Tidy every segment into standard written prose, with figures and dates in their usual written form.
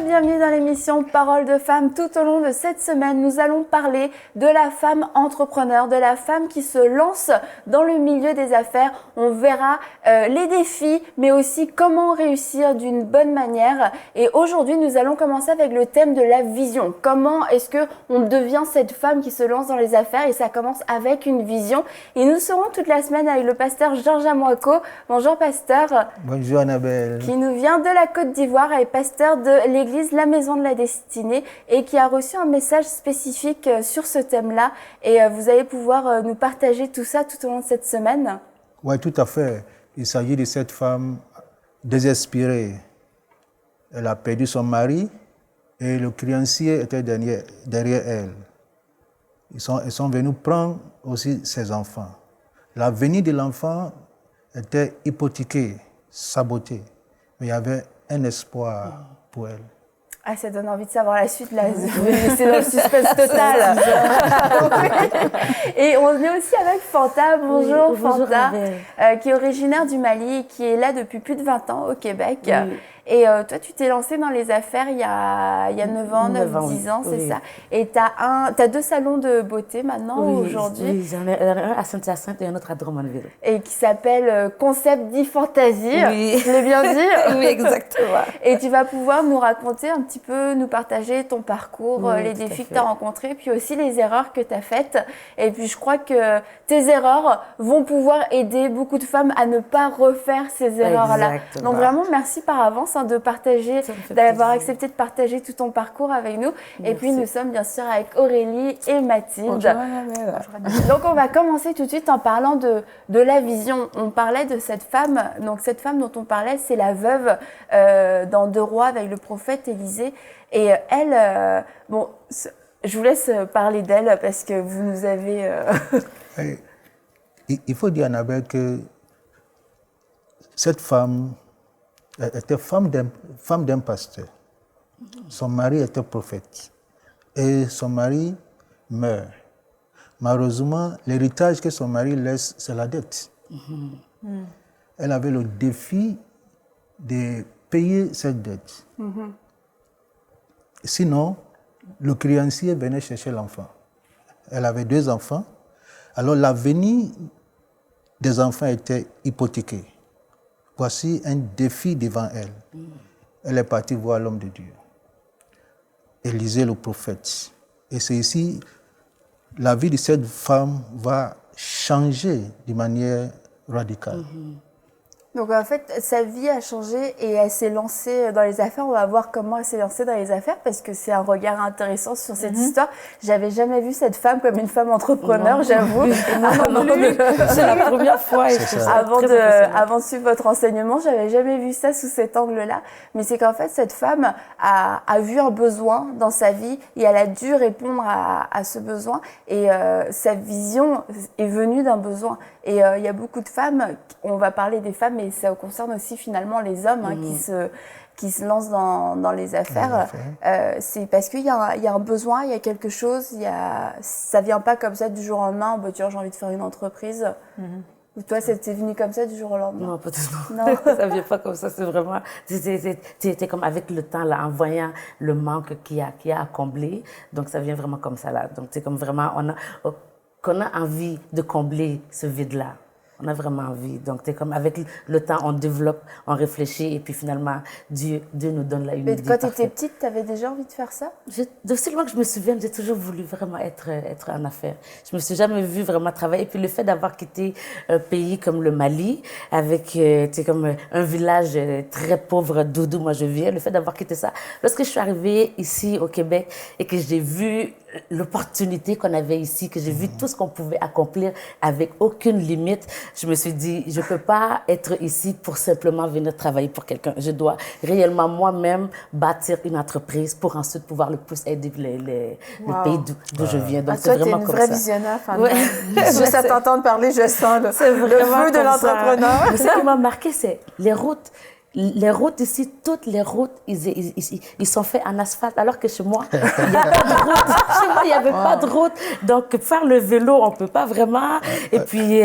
bienvenue dans l'émission Parole de Femmes. Tout au long de cette semaine, nous allons parler de la femme entrepreneur, de la femme qui se lance dans le milieu des affaires. On verra les défis, mais aussi comment réussir d'une bonne manière. Et aujourd'hui, nous allons commencer avec le thème de la vision. Comment est-ce qu'on devient cette femme qui se lance dans les affaires? Et ça commence avec une vision. Et nous serons toute la semaine avec le pasteur Georges Amouako. Bonjour pasteur. Bonjour Annabelle. Qui nous vient de la Côte d'Ivoire et pasteur de l'église La Maison de la Destinée et qui a reçu un message spécifique sur ce thème-là. Et vous allez pouvoir nous partager tout ça tout au long de cette semaine. Oui, tout à fait. Il s'agit de cette femme désespérée. Elle a perdu son mari et le créancier était derrière elle. Ils sont venus prendre aussi ses enfants. L'avenir de l'enfant était hypothéqué, saboté. Mais il y avait un espoir pour elle. Ah, ça donne envie de savoir la suite, là. C'est dans le suspense total. Et on est aussi avec Fanta. Bonjour, oui, Fanta, qui est originaire du Mali et qui est là depuis plus de 20 ans au Québec. Oui. Et toi, tu t'es lancée dans les affaires il y a 9 ans, 10 ans, c'est ça. Et tu as 2 salons de beauté maintenant, aujourd'hui. Oui, j'en ai un à Saint-Hyacinthe et un autre à Drummondville. Et qui s'appelle Concept d'e-Fantasy. Oui. Je l'ai bien dit. Oui, exactement. Et tu vas pouvoir nous raconter un petit peu, nous partager ton parcours, les défis que tu as rencontrés, puis aussi les erreurs que tu as faites. Et puis, je crois que tes erreurs vont pouvoir aider beaucoup de femmes à ne pas refaire ces erreurs-là. Donc, vraiment, merci par avance de partager, d'avoir accepté de partager tout ton parcours avec nous. Merci. Et puis, nous sommes bien sûr avec Aurélie et Mathilde. Bonjour. Donc, on va commencer tout de suite en parlant de la vision. On parlait de cette femme. Donc, cette femme dont on parlait, c'est la veuve dans 2 Rois avec le prophète Élisée. Et elle, bon, je vous laisse parler d'elle parce que vous nous avez... Il faut dire, Annabelle, que cette femme était femme d'un pasteur. Son mari était prophète. Et son mari meurt. Malheureusement, l'héritage que son mari laisse, c'est la dette. Elle avait le défi de payer cette dette. Sinon, le créancier venait chercher l'enfant. Elle avait 2 enfants. Alors, l'avenir des enfants était hypothéqué. Voici un défi devant elle. Elle est partie voir l'homme de Dieu, Élisée le prophète. Et c'est ici, la vie de cette femme va changer de manière radicale. Donc en fait, sa vie a changé et elle s'est lancée dans les affaires. On va voir comment elle s'est lancée dans les affaires parce que c'est un regard intéressant sur cette histoire. J'avais jamais vu cette femme comme une femme entrepreneur, j'avoue. C'est la première fois. Avant de suivre votre enseignement, j'avais jamais vu ça sous cet angle-là. Mais c'est qu'en fait, cette femme a vu un besoin dans sa vie et elle a dû répondre à ce besoin. Et sa vision est venue d'un besoin. Et il y a beaucoup de femmes, on va parler des femmes, mais ça concerne aussi finalement les hommes qui se lancent dans les affaires. C'est parce qu'il y a un besoin, il y a quelque chose, ça ne vient pas comme ça du jour au lendemain, bah, tiens, j'ai envie de faire une entreprise. Ou toi, c'était venu comme ça du jour au lendemain? Non, peut-être non. Ça ne vient pas comme ça, c'est vraiment... C'était comme avec le temps, là, en voyant le manque qu'il y a à combler. Donc, ça vient vraiment comme ça, là. Donc, c'est comme vraiment... qu'on a envie de combler ce vide-là. On a vraiment envie. Donc, c'est comme avec le temps, on développe, on réfléchit et puis finalement, Dieu nous donne la unité. Mais quand tu étais petite, tu avais déjà envie de faire ça? D'aussi loin que je me souviens, j'ai toujours voulu vraiment être en affaires. Je me suis jamais vue vraiment travailler. Et puis le fait d'avoir quitté un pays comme le Mali, avec comme un village très pauvre d'où moi je viens, le fait d'avoir quitté ça. Lorsque je suis arrivée ici au Québec et que j'ai vu l'opportunité qu'on avait ici, que j'ai vu tout ce qu'on pouvait accomplir avec aucune limite, je me suis dit, je ne peux pas être ici pour simplement venir travailler pour quelqu'un. Je dois réellement moi-même bâtir une entreprise pour ensuite pouvoir le plus aider le pays d'où je viens. Donc, c'est vraiment comme ça. Tu es une vraie visionnaire, Fanta. Juste à t'entendre parler, je sens le feu de l'entrepreneur. Ce qui m'a marqué, c'est les routes. Les routes ici, toutes les routes, ils sont faits en asphalte, alors que chez moi, il n'y a pas de route. Chez moi, il n'y avait pas de route. Donc, faire le vélo, on ne peut pas vraiment. Et puis,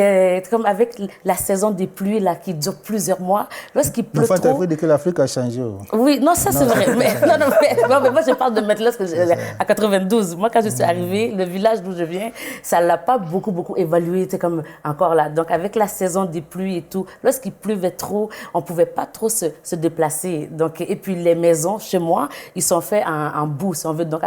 comme avec la saison des pluies là, qui dure plusieurs mois, lorsqu'il pleut trop... Il faut dire que l'Afrique a changé. Oui, non, ça c'est vrai. Mais, mais moi, je parle de maintenant, parce que à 92. Moi, quand je suis arrivée, le village d'où je viens, ça ne l'a pas beaucoup évalué. C'est comme encore là. Donc, avec la saison des pluies et tout, lorsqu'il pleuvait trop, on ne pouvait pas trop se déplacer. Donc, et puis les maisons, chez moi, ils sont faits en boue, si on veut. Donc,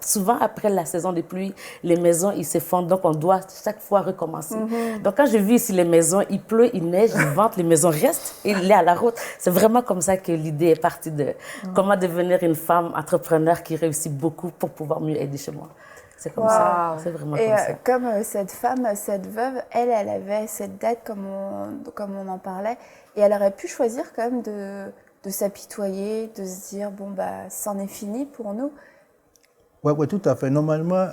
souvent, après la saison des pluies, les maisons, ils s'effondrent. Donc, on doit chaque fois recommencer. Donc, quand je vis ici les maisons, il pleut, il neige, il vente, les maisons restent et il est à la route. C'est vraiment comme ça que l'idée est partie de comment devenir une femme entrepreneur qui réussit beaucoup pour pouvoir mieux aider chez moi. C'est comme ça. C'est vraiment comme ça. Et comme cette femme, cette veuve, elle avait cette dette, comme on en parlait, et elle aurait pu choisir quand même de s'apitoyer, de se dire, bon, bah, c'en est fini pour nous. Oui, tout à fait. Normalement,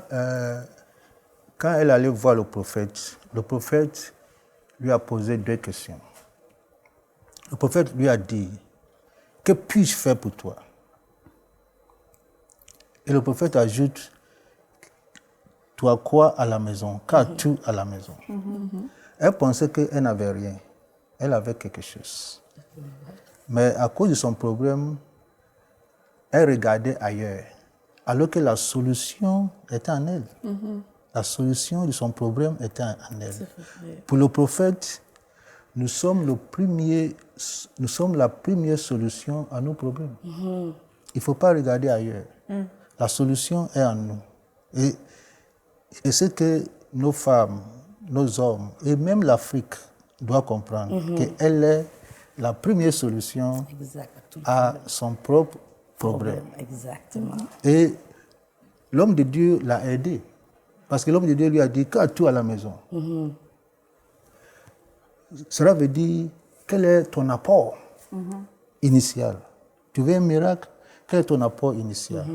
quand elle allait voir le prophète lui a posé 2 questions. Le prophète lui a dit, que puis-je faire pour toi? Et le prophète ajoute, tu as quoi à la maison? Qu'as-tu à la maison? Elle pensait qu'elle n'avait rien. Elle avait quelque chose. Mais à cause de son problème, elle regardait ailleurs. Alors que la solution était en elle. La solution de son problème était en elle. Pour le prophète, nous sommes la première solution à nos problèmes. Il ne faut pas regarder ailleurs. La solution est en nous. Et c'est que nos femmes, nos hommes, et même l'Afrique doivent comprendre qu'elle est la première solution à son propre problème. Exactement. Et l'homme de Dieu l'a aidé. Parce que l'homme de Dieu lui a dit, qu'as-tu à la maison? Cela veut dire, quel est ton apport initial? Tu veux un miracle? Quel est ton apport initial?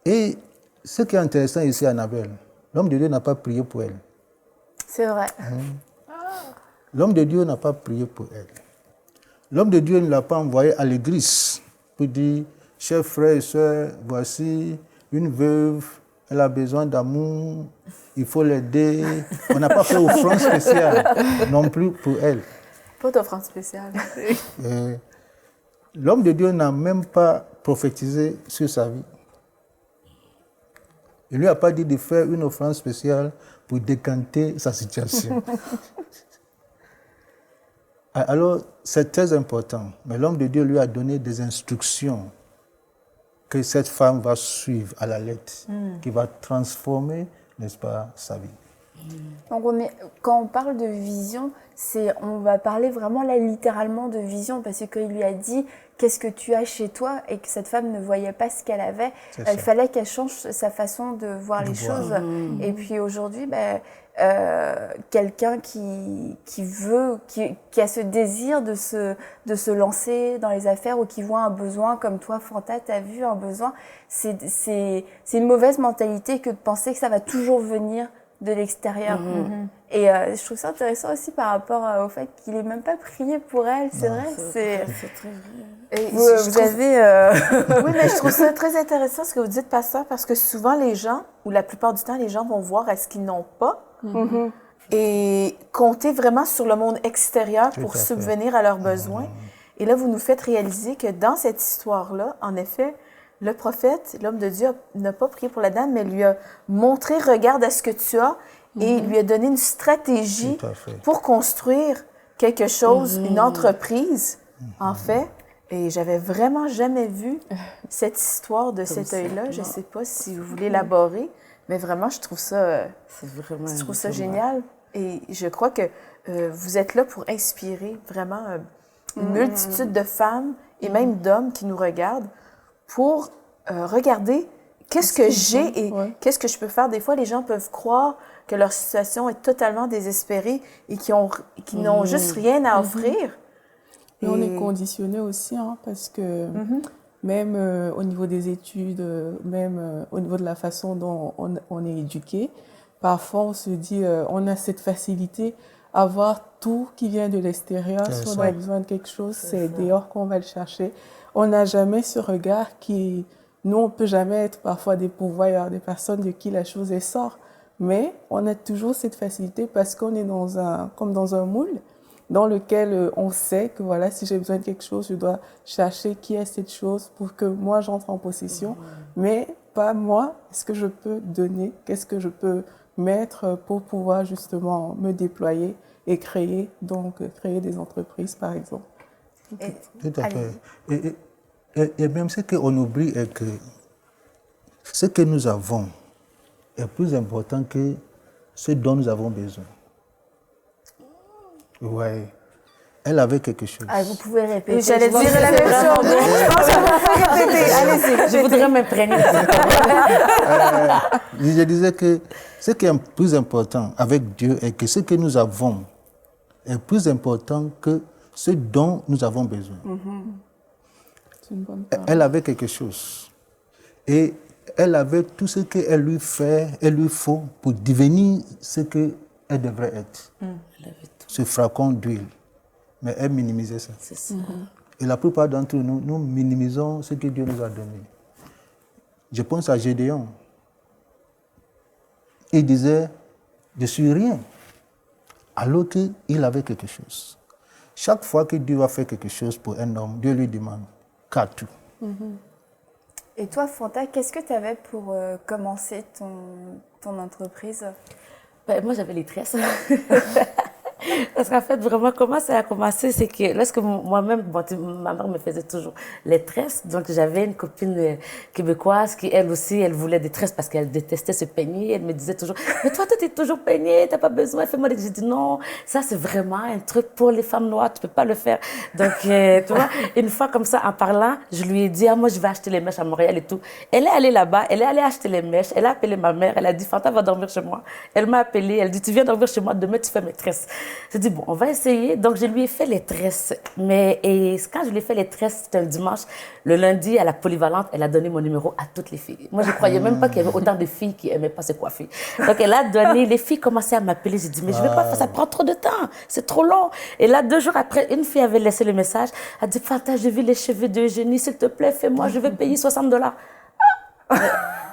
Et ce qui est intéressant ici, Annabelle, l'homme de Dieu n'a pas prié pour elle. C'est vrai. L'homme de Dieu n'a pas prié pour elle. L'homme de Dieu ne l'a pas envoyé à l'église pour dire, chers frères et sœurs, voici une veuve, elle a besoin d'amour, il faut l'aider. On n'a pas fait offrande spéciale non plus pour elle. Pas d'offrande spéciale. L'homme de Dieu n'a même pas prophétisé sur sa vie. Il ne lui a pas dit de faire une offrande spéciale pour décanter sa situation. Alors, c'est très important. Mais l'homme de Dieu lui a donné des instructions que cette femme va suivre à la lettre, qui va transformer, n'est-ce pas, sa vie. Donc quand on parle de vision, on va parler vraiment là littéralement de vision, parce qu'il lui a dit qu'est-ce que tu as chez toi, et que cette femme ne voyait pas ce qu'elle avait. Il fallait qu'elle change sa façon de voir les choses. Et puis aujourd'hui, quelqu'un qui a ce désir de se lancer dans les affaires, ou qui voit un besoin, comme toi, Fanta, tu as vu un besoin, c'est une mauvaise mentalité que de penser que ça va toujours venir de l'extérieur. Et je trouve ça intéressant aussi par rapport au fait qu'il n'ait même pas prié pour elle. C'est vrai, c'est très vrai. Et vous avez... Oui, mais je trouve ça très intéressant ce que vous dites, pasteur, parce que souvent les gens, ou la plupart du temps, les gens vont voir à ce qu'ils n'ont pas et compter vraiment sur le monde extérieur pour subvenir à leurs besoins. Et là, vous nous faites réaliser que dans cette histoire-là, en effet, le prophète, l'homme de Dieu, n'a pas prié pour la dame, mais lui a montré, regarde à ce que tu as, et lui a donné une stratégie pour construire quelque chose, une entreprise, en fait. Et j'avais vraiment jamais vu cette histoire de cet œil-là. Je ne sais pas si vous voulez élaborer, mais vraiment, je trouve ça, génial. Et je crois que vous êtes là pour inspirer vraiment une multitude de femmes et même d'hommes qui nous regardent pour regarder qu'est-ce que j'ai et qu'est-ce que je peux faire. Des fois, les gens peuvent croire que leur situation est totalement désespérée et qui n'ont juste rien à offrir. Et on est conditionné aussi, parce que même au niveau des études, même au niveau de la façon dont on est éduqué, parfois on se dit, on a cette facilité avoir tout qui vient de l'extérieur. Si on a besoin de quelque chose, c'est dehors qu'on va le chercher. On n'a jamais ce regard qui... Nous, on ne peut jamais être parfois des pourvoyeurs, des personnes de qui la chose sort. Mais on a toujours cette facilité parce qu'on est comme dans un moule dans lequel on sait que voilà, si j'ai besoin de quelque chose, je dois chercher qui est cette chose pour que moi j'entre en possession. Mais pas moi, est-ce que je peux donner, qu'est-ce que je peux mettre pour pouvoir justement me déployer et créer des entreprises par exemple. Tout à fait. Et même ce qu'on oublie est que ce que nous avons est plus important que ce dont nous avons besoin. Oui. Elle avait quelque chose. Ah, vous pouvez répéter. J'allais dire la même chose. Je pense que vous pouvez répéter. Allez-y. Je voudrais m'imprégner. Je disais que ce qui est plus important avec Dieu est que ce que nous avons est plus important que ce dont nous avons besoin. C'est une bonne parole. Elle avait quelque chose. Et elle avait tout ce qu'elle lui faut pour devenir ce qu'elle devrait être. Ce flacon d'huile. Mais elle minimisait ça. C'est ça. Et la plupart d'entre nous, nous minimisons ce que Dieu nous a donné. Je pense à Gédéon. Il disait, je suis rien. Alors qu'il avait quelque chose. Chaque fois que Dieu va faire quelque chose pour un homme, Dieu lui demande, qu'as-tu? Et toi, Fanta, qu'est-ce que tu avais pour commencer ton entreprise? Moi, j'avais les tresses. Parce qu'en fait, vraiment, comment ça a commencé, c'est que lorsque moi-même, ma mère me faisait toujours les tresses. Donc, j'avais une copine québécoise qui, elle aussi, elle voulait des tresses parce qu'elle détestait se peigner. Elle me disait toujours, mais toi, tu es toujours peignée, tu n'as pas besoin, fais-moi des... J'ai dit, non, ça, c'est vraiment un truc pour les femmes noires, tu ne peux pas le faire. Donc, tu vois, une fois comme ça, en parlant, je lui ai dit, moi, je vais acheter les mèches à Montréal et tout. Elle est allée là-bas, elle est allée acheter les mèches, elle a appelé ma mère, elle a dit, Fanta va dormir chez moi. Elle m'a appelée, elle dit, tu viens dormir chez moi, demain, tu fais mes tresses. J'ai dit, bon, on va essayer. Donc, je lui ai fait les tresses. Et quand je lui ai fait les tresses, c'était un dimanche. Le lundi, à la polyvalente, elle a donné mon numéro à toutes les filles. Moi, je ne croyais même pas qu'il y avait autant de filles qui n'aimaient pas se coiffer. Donc, elle a donné, les filles commençaient à m'appeler. J'ai dit, mais je ne vais pas faire ça, prend trop de temps. C'est trop long. Et là, 2 jours après, une fille avait laissé le message. Elle a dit, Fanta, j'ai vu les cheveux d'Eugénie, s'il te plaît, fais-moi, je vais payer $60.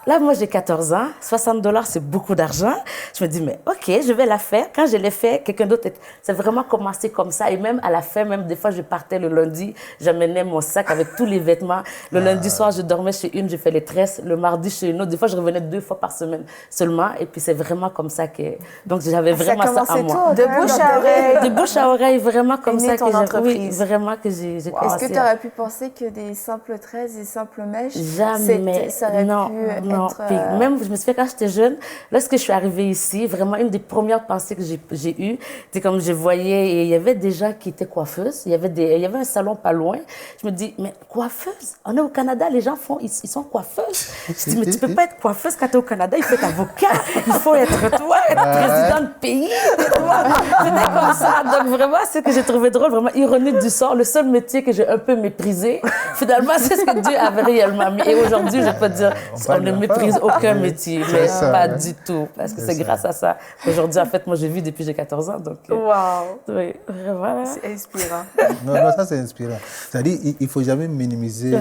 Là, moi, j'ai 14 ans. $60, c'est beaucoup d'argent. Je me dis, mais OK, je vais la faire. Quand je l'ai fait, quelqu'un d'autre... C'est vraiment commencé comme ça. Et même à la fin, même des fois, je partais le lundi, j'amenais mon sac avec tous les vêtements. Le lundi soir, je dormais chez une, je fais les tresses. Le mardi, chez une autre. Des fois, je revenais 2 fois par semaine seulement. Et puis, c'est vraiment comme ça que... Donc, j'avais vraiment ça à moi. De bouche à oreille. De bouche à oreille, vraiment comme ça que j'ai... Oui, vraiment que j'ai commencé. Est-ce que tu aurais pu penser que des simples tresses, des simples mèches, jamais. Ça aurait non, pu non. être... Puis même, je me souviens quand j'étais jeune, lorsque je suis arrivée ici, vraiment une des premières pensées que j'ai eues, c'est comme je voyais, et il y avait des gens qui étaient coiffeuses, il y avait un salon pas loin. Je me dis, mais coiffeuse? On est au Canada, les gens ils sont coiffeuses. Je dis, mais tu peux pas être coiffeuse quand tu es au Canada, il faut être avocat, il faut être président de pays. C'était comme ça. Donc vraiment, ce que j'ai trouvé drôle, vraiment ironique du sort, le seul métier que j'ai un peu méprisé, finalement, c'est ce que Dieu avait réellement mis. Et aujourd'hui, je peux dire, on ne méprise aucun métier, mais pas du tout, parce que c'est grâce à ça. Aujourd'hui, en fait, moi, je vis depuis que j'ai 14 ans, donc... Wow! Oui, voilà. C'est inspirant. Non, ça, c'est inspirant. C'est-à-dire, il ne faut jamais minimiser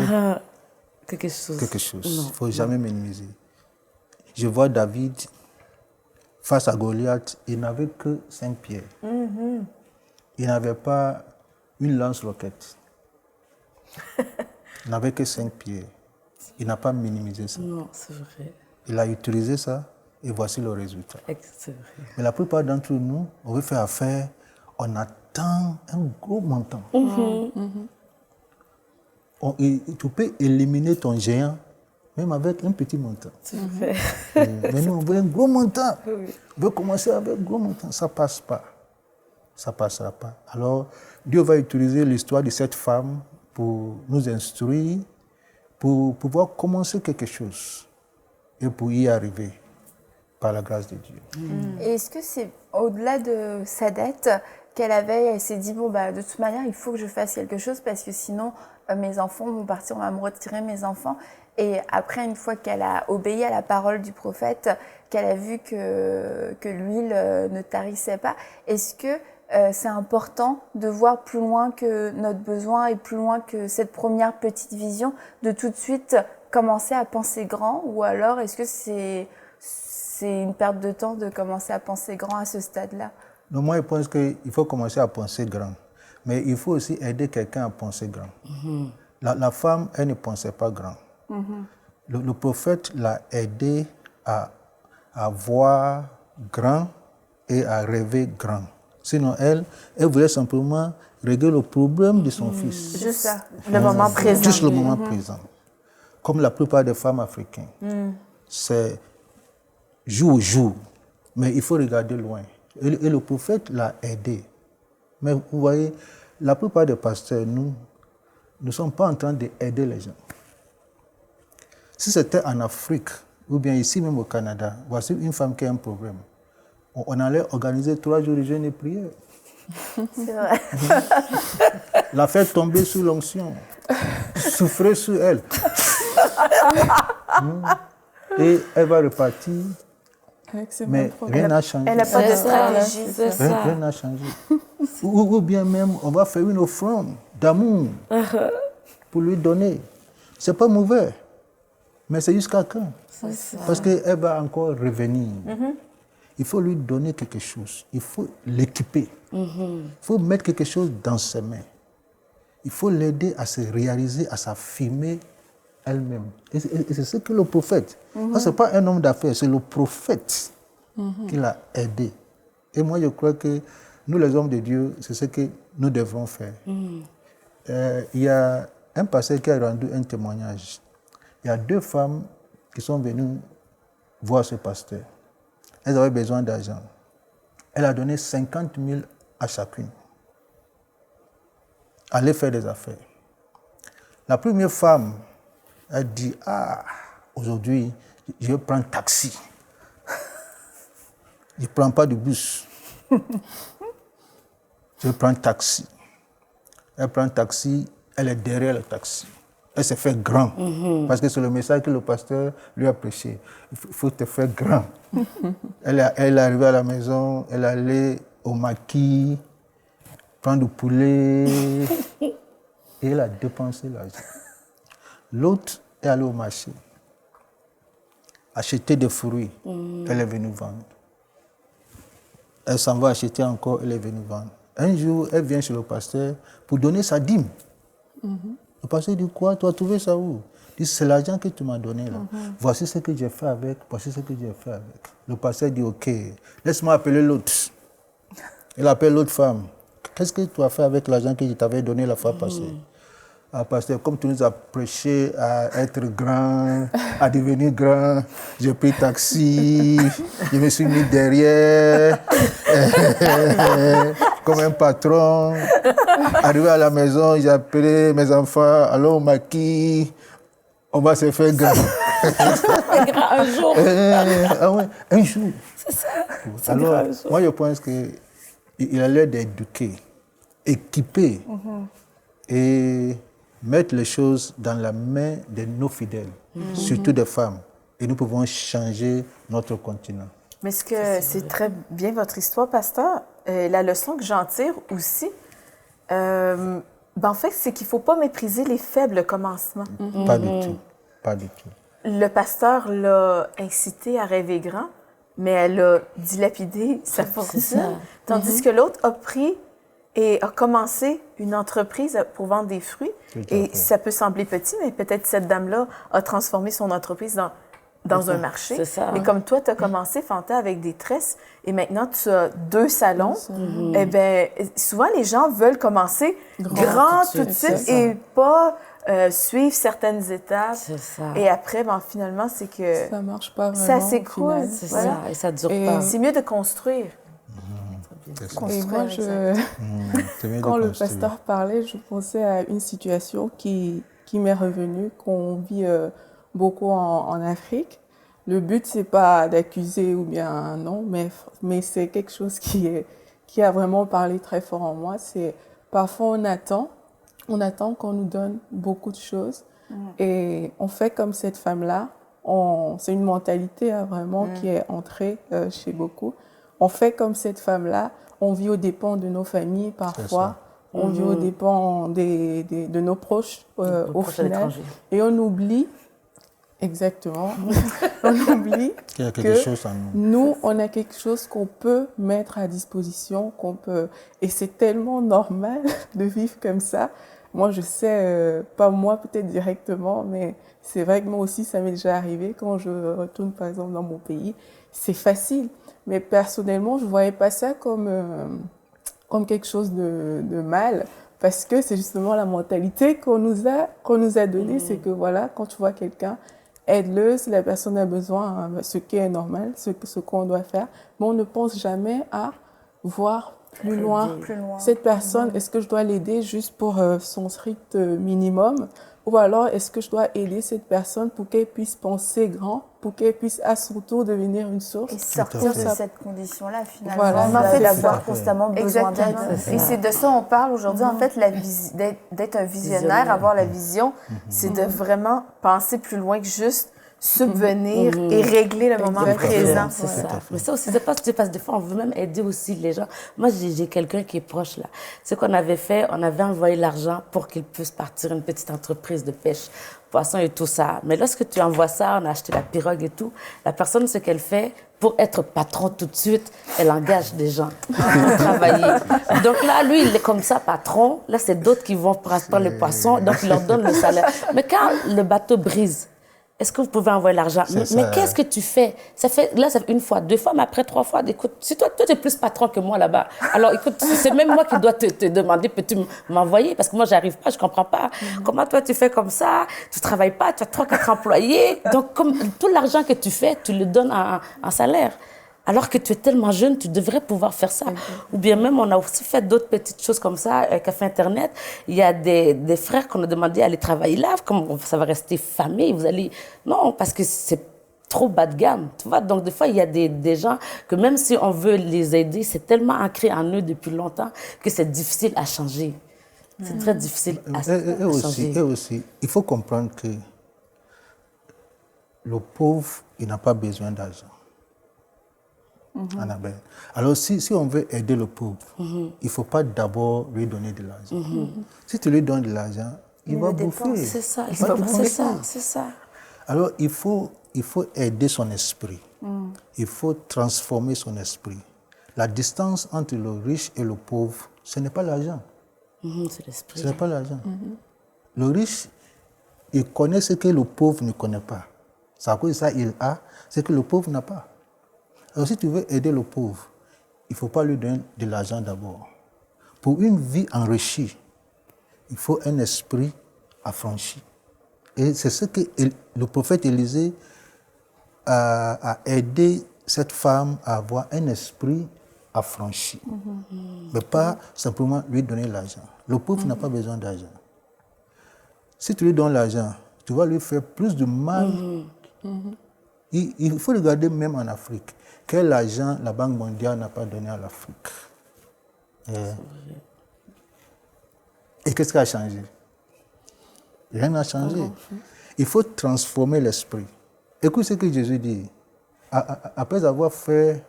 quelque chose. Il ne faut jamais minimiser. Je vois David, face à Goliath, il n'avait que 5 pieds. Il n'avait pas une lance-roquette. Il n'avait que 5 pieds. Il n'a pas minimisé ça. Non, c'est vrai. Il a utilisé ça et voici le résultat. C'est vrai. Mais la plupart d'entre nous, on veut faire affaire, on attend un gros montant. Tu peux éliminer ton géant même avec un petit montant. C'est vrai. Mais nous, on veut un gros montant. On veut commencer avec un gros montant. Ça ne passe pas. Ça ne passera pas. Alors, Dieu va utiliser l'histoire de cette femme pour nous instruire, pour pouvoir commencer quelque chose et pour y arriver par la grâce de Dieu. Et est-ce que c'est au-delà de sa dette qu'elle avait, elle s'est dit, bon, bah, de toute manière, il faut que je fasse quelque chose parce que sinon, mes enfants vont partir, on va me retirer mes enfants. Et après, une fois qu'elle a obéi à la parole du prophète, qu'elle a vu que l'huile ne tarissait pas, est-ce que c'est important de voir plus loin que notre besoin et plus loin que cette première petite vision, de tout de suite commencer à penser grand, ou alors est-ce que c'est une perte de temps de commencer à penser grand à ce stade-là? Non, moi, je pense qu'il faut commencer à penser grand. Mais il faut aussi aider quelqu'un à penser grand. La femme, elle ne pensait pas grand. Le prophète l'a aidé à voir grand et à rêver grand. Sinon, elle voulait simplement régler le problème de son fils. Juste le moment présent. Juste le moment présent. Comme la plupart des femmes africaines. C'est jour au jour. Mais il faut regarder loin. Et le prophète l'a aidé. Mais vous voyez, la plupart des pasteurs, nous ne sommes pas en train d'aider les gens. Si c'était en Afrique, ou bien ici même au Canada, voici une femme qui a un problème. On allait organiser 3 jours de jeûne et prière. C'est vrai. La faire tomber sous l'onction. Souffrir sur elle. Et elle va repartir. Mais rien n'a changé. Elle n'a pas de stratégie. Rien n'a changé. Ou bien même, on va faire une offrande d'amour pour lui donner. Ce n'est pas mauvais. Mais c'est jusqu'à quand? Parce qu'elle va encore revenir. Il faut lui donner quelque chose. Il faut l'équiper. Il faut mettre quelque chose dans ses mains. Il faut l'aider à se réaliser, à s'affirmer elle-même. Et c'est ce que le prophète. Ce n'est pas un homme d'affaires, c'est le prophète qui l'a aidé. Et moi, je crois que nous, les hommes de Dieu, c'est ce que nous devons faire. Il y a un pasteur qui a rendu un témoignage. Il y a 2 femmes qui sont venues voir ce pasteur. Elles avaient besoin d'argent. Elle a donné 50 000 à chacune. Aller faire des affaires. La première femme a dit, aujourd'hui, je vais prendre taxi. Je ne prends pas de bus. Je vais prendre taxi. Elle prend taxi, elle est derrière le taxi. Elle s'est fait grand. Parce que c'est le message que le pasteur lui a prêché. Il faut te faire grand. Elle est arrivée à la maison, elle allait au maquis, prendre du poulet, et elle a dépensé l'argent. L'autre est allée au marché, acheter des fruits, elle est venue vendre. Elle s'en va acheter encore, elle est venue vendre. Un jour, elle vient chez le pasteur pour donner sa dîme. Le pasteur dit, quoi? Tu as trouvé ça où? Il dit, c'est l'argent que tu m'as donné là. Voici ce que j'ai fait avec, voici ce que j'ai fait avec. Le pasteur dit, ok, laisse-moi appeler l'autre. Il appelle l'autre femme. Qu'est-ce que tu as fait avec l'argent que je t'avais donné la fois passée? Ah, pasteur, comme tu nous as prêché à être grand, à devenir grand, j'ai pris taxi, je me suis mis derrière, comme un patron. Arrivé à la maison, j'ai appelé mes enfants, allons au maquis, on va se faire grand. Un jour. Ah ouais, un jour. C'est ça. Alors, moi je pense qu'il a l'air d'éduquer, équiper et mettre les choses dans la main de nos fidèles, surtout des femmes. Et nous pouvons changer notre continent. Mais ce que c'est très bien votre histoire, pasteur. La leçon que j'en tire aussi, en fait, c'est qu'il ne faut pas mépriser les faibles commencements. Pas du tout. Pas du tout. Le pasteur l'a incité à rêver grand, mais elle a dilapidé sa fortune. Tandis que l'autre a pris et a commencé une entreprise pour vendre des fruits. Et ça peut sembler petit, mais peut-être cette dame-là a transformé son entreprise dans un marché. C'est ça. Et comme toi, tu as commencé, Fanta, avec des tresses, et maintenant tu as 2 salons, eh bien, souvent les gens veulent commencer grand tout de suite et pas suivre certaines étapes. C'est ça. Et après, finalement, c'est que ça marche pas vraiment. ça s'écroule. C'est ça, et ça dure pas. C'est mieux de construire. Et moi, quand le pasteur parlait, je pensais à une situation qui m'est revenue, qu'on vit beaucoup en Afrique. Le but, c'est pas d'accuser ou bien non, mais c'est quelque chose qui a vraiment parlé très fort en moi. C'est parfois on attend on attend qu'on nous donne beaucoup de choses. Et on fait comme cette femme-là. C'est une mentalité vraiment qui est entrée chez beaucoup. On fait comme cette femme-là. On vit aux dépens de nos familles parfois. On vit aux dépens de nos proches au final. Et on oublie, exactement, on oublie qu'il y a quelque chose en nous, on a quelque chose qu'on peut mettre à disposition, et c'est tellement normal de vivre comme ça. Moi, je sais, pas moi peut-être directement, mais c'est vrai que moi aussi, ça m'est déjà arrivé quand je retourne par exemple dans mon pays. C'est facile, mais personnellement, je ne voyais pas ça comme quelque chose de mal, parce que c'est justement la mentalité qu'on nous a donnée, c'est que voilà, quand tu vois quelqu'un, aide-le, si la personne a besoin, ce qui est normal, ce qu'on doit faire, mais on ne pense jamais à voir plus loin. Cette personne, est-ce que je dois l'aider juste pour son strict minimum, ou alors est-ce que je dois aider cette personne pour qu'elle puisse penser grand, pour qu'elle puisse à son tour devenir une source. Et sortir de cette condition-là, finalement. Voilà, on a fait d'avoir constamment besoin d'aide. Et c'est de ça on parle aujourd'hui. En fait, d'être un visionnaire, avoir la vision, c'est de vraiment penser plus loin que juste subvenir et régler le moment présent. C'est ça. Mais ça aussi, c'est pas ce qui se passe. Des fois, on veut même aider aussi les gens. Moi, j'ai quelqu'un qui est proche là. Ce qu'on avait fait, on avait envoyé l'argent pour qu'il puisse partir une petite entreprise de pêche, poisson et tout ça. Mais lorsque tu envoies ça, on a acheté la pirogue et tout. La personne, ce qu'elle fait, pour être patron tout de suite, elle engage des gens pour travailler. Donc là, lui, il est comme ça, patron. Là, c'est d'autres qui vont prendre les poissons. Donc, il leur donne le salaire. Mais quand le bateau brise, est-ce que vous pouvez envoyer l'argent? Mais qu'est-ce que tu fais? Ça fait une fois, 2 fois, mais après 3 fois. Écoute, si toi, tu es plus patron que moi là-bas. Alors, écoute, c'est même moi qui dois te demander, peux-tu m'envoyer? Parce que moi, j'arrive pas, je comprends pas. Comment toi, tu fais comme ça? Tu travailles pas, tu as 3-4 employés. Donc, comme tout l'argent que tu fais, tu le donnes en salaire. Alors que tu es tellement jeune, tu devrais pouvoir faire ça. Ou bien même, on a aussi fait d'autres petites choses comme ça, Café Internet. Il y a des frères qu'on a demandé d'aller travailler là. Comme ça va rester famille, vous allez... Non, parce que c'est trop bas de gamme, tu vois. Donc, des fois, il y a des gens que même si on veut les aider, c'est tellement ancré en eux depuis longtemps que c'est difficile à changer. C'est très difficile à changer. Et aussi, il faut comprendre que le pauvre, il n'a pas besoin d'argent. Annabelle. Alors, si on veut aider le pauvre, il ne faut pas d'abord lui donner de l'argent. Si tu lui donnes de l'argent, il va bouffer. C'est ça, c'est ça. Alors, il faut aider son esprit. Il faut transformer son esprit. La distance entre le riche et le pauvre, ce n'est pas l'argent. C'est l'esprit. Ce n'est pas l'argent. Le riche, il connaît ce que le pauvre ne connaît pas. C'est à cause de ça qu'il a ce que le pauvre n'a pas. Alors, si tu veux aider le pauvre, il ne faut pas lui donner de l'argent d'abord. Pour une vie enrichie, il faut un esprit affranchi. Et c'est ce que le prophète Élisée a aidé cette femme à avoir un esprit affranchi. Mais pas simplement lui donner l'argent. Le pauvre n'a pas besoin d'argent. Si tu lui donnes l'argent, tu vas lui faire plus de mal. Il faut regarder même en Afrique. Quel argent la Banque mondiale n'a pas donné à l'Afrique? Et qu'est-ce qui a changé? Rien n'a changé. Il faut transformer l'esprit. Écoute ce que Jésus dit. Après avoir fait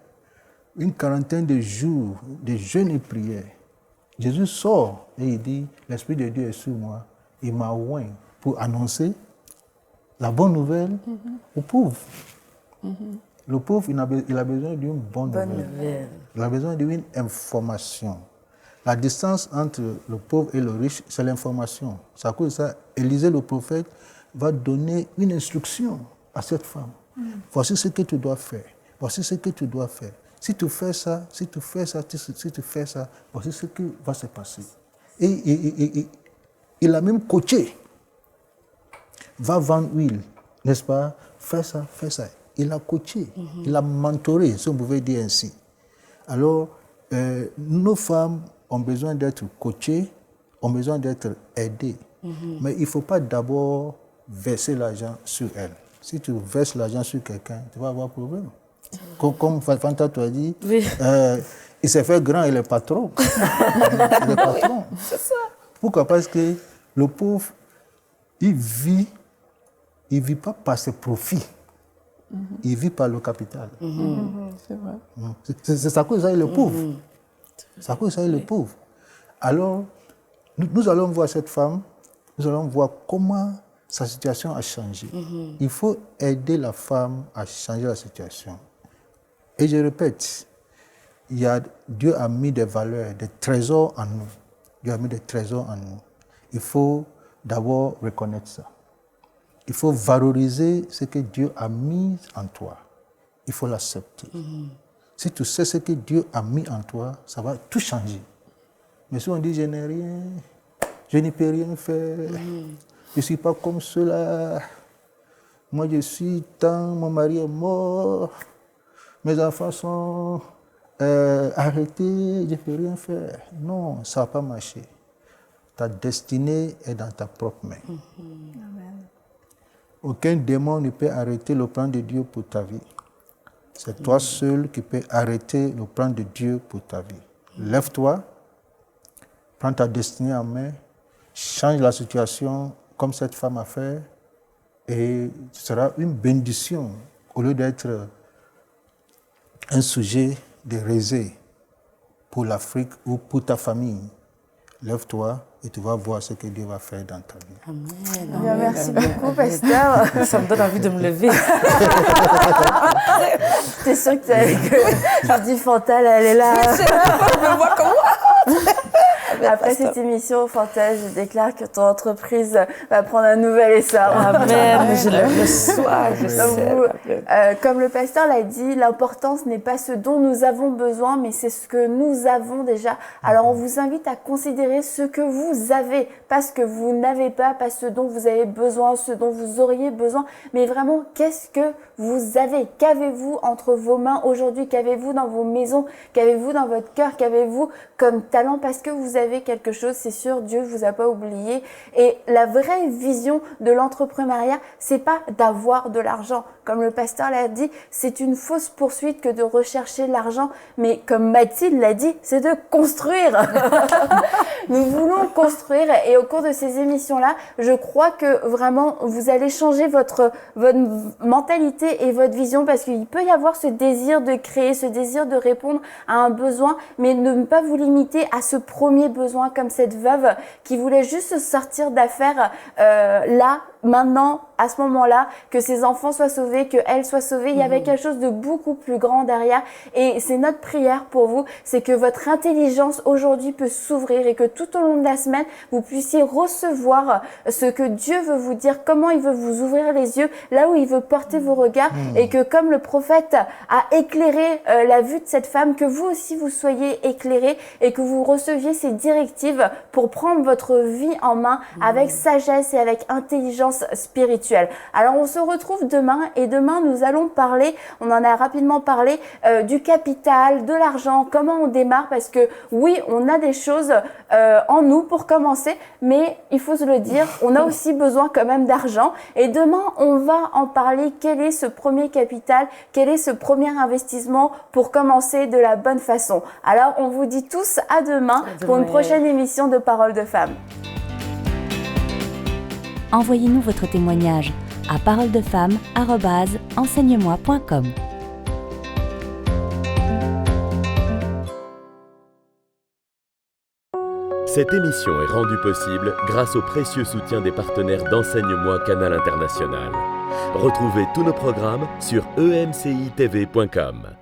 une quarantaine de jours de jeûne et prière, Jésus sort et il dit, l'Esprit de Dieu est sur moi. Il m'a oint pour annoncer la bonne nouvelle aux pauvres. Le pauvre, il a besoin d'une bonne nouvelle. Il a besoin d'une information. La distance entre le pauvre et le riche, c'est l'information. C'est à cause de ça, Élisée le prophète va donner une instruction à cette femme. Voici ce que tu dois faire. Voici ce que tu dois faire. Si tu fais ça, si tu fais ça, si tu fais ça, voici ce qui va se passer. Et il a même coaché. Va vendre huile, n'est-ce pas? Fais ça, fais ça. Il a coaché, il a mentoré, si on pouvait dire ainsi. Alors, nos femmes ont besoin d'être coachées, ont besoin d'être aidées. Mais il ne faut pas d'abord verser l'argent sur elles. Si tu verses l'argent sur quelqu'un, tu vas avoir un problème. Comme Fanta t'a dit, il s'est fait grand, il est patron. Il est patron. C'est ça. Pourquoi? Parce que Le pauvre, il vit pas par ses profits. Il vit par le capital. C'est vrai. C'est ça que vous avez le pauvre. C'est ça que vous avez le pauvre. Alors, nous allons voir cette femme, nous allons voir comment sa situation a changé. Il faut aider la femme à changer la situation. Et je répète, Dieu a mis des valeurs, des trésors en nous. Dieu a mis des trésors en nous. Il faut d'abord reconnaître ça. Il faut valoriser ce que Dieu a mis en toi. Il faut l'accepter. Si tu sais ce que Dieu a mis en toi, ça va tout changer. Mais si on dit je n'ai rien, je n'y peux rien faire, je ne suis pas comme cela, moi je suis tant, mon mari est mort, mes enfants sont arrêtés, je ne peux rien faire. Non, ça ne va pas marcher. Ta destinée est dans ta propre main. Amen. Aucun démon ne peut arrêter le plan de Dieu pour ta vie. C'est toi seul qui peux arrêter le plan de Dieu pour ta vie. Lève-toi, prends ta destinée en main, change la situation comme cette femme a fait et ce sera une bénédiction au lieu d'être un sujet de risée pour l'Afrique ou pour ta famille. Lève-toi et tu vas voir ce que Dieu va faire dans ta vie. Amen. Bien, merci beaucoup, pasteur. Ça me donne envie de me lever. T'es sûr que Jordi Fantal, elle est là. Je me vois comment? Après cette émission, Fantal, je déclare que ton entreprise va prendre un nouvel essor. Amen. Je le reçois. Je sais. Comme le pasteur l'a dit, l'importance n'est pas ce dont nous avons besoin, mais c'est ce que nous avons déjà. Alors on vous invite à considérer ce que vous avez, pas ce que vous n'avez pas, pas ce dont vous avez besoin, ce dont vous auriez besoin, mais vraiment qu'est-ce que vous avez? Qu'avez-vous entre vos mains aujourd'hui? Qu'avez-vous dans vos maisons? Qu'avez-vous dans votre cœur? Qu'avez-vous comme talent? Parce que vous avez quelque chose, c'est sûr, Dieu vous a pas oublié. Et la vraie vision de l'entrepreneuriat, c'est pas d'avoir de l'argent. Comme le pasteur l'a dit, c'est une fausse poursuite que de rechercher l'argent. Mais comme Mathilde l'a dit, c'est de construire. Nous voulons construire et au cours de ces émissions-là, je crois que vraiment vous allez changer votre mentalité et votre vision parce qu'il peut y avoir ce désir de créer, ce désir de répondre à un besoin, mais ne pas vous limiter à ce premier besoin comme cette veuve qui voulait juste sortir d'affaires là, maintenant, à ce moment-là, que ses enfants soient sauvés, qu'elle soit sauvée. Il y avait quelque chose de beaucoup plus grand derrière et c'est notre prière pour vous, c'est que votre intelligence aujourd'hui peut s'ouvrir et que tout au long de la semaine, vous puissiez recevoir ce que Dieu veut vous dire, comment il veut vous ouvrir les yeux, là où il veut porter vos regards et que comme le prophète a éclairé la vue de cette femme, que vous aussi vous soyez éclairés et que vous receviez ces directives pour prendre votre vie en main avec sagesse et avec intelligence spirituelle. Alors on se retrouve demain et demain nous allons parler, on en a rapidement parlé, du capital, de l'argent, comment on démarre parce que oui, on a des choses en nous pour commencer, mais il faut se le dire, on a aussi besoin quand même d'argent et demain on va en parler, quel est ce premier capital, quel est ce premier investissement pour commencer de la bonne façon. Alors on vous dit tous à demain pour une prochaine émission de Paroles de Femmes. Envoyez-nous votre témoignage à paroledefemme@enseigne-moi.com. Cette émission est rendue possible grâce au précieux soutien des partenaires d'Enseigne-moi Canal International. Retrouvez tous nos programmes sur emcitv.com.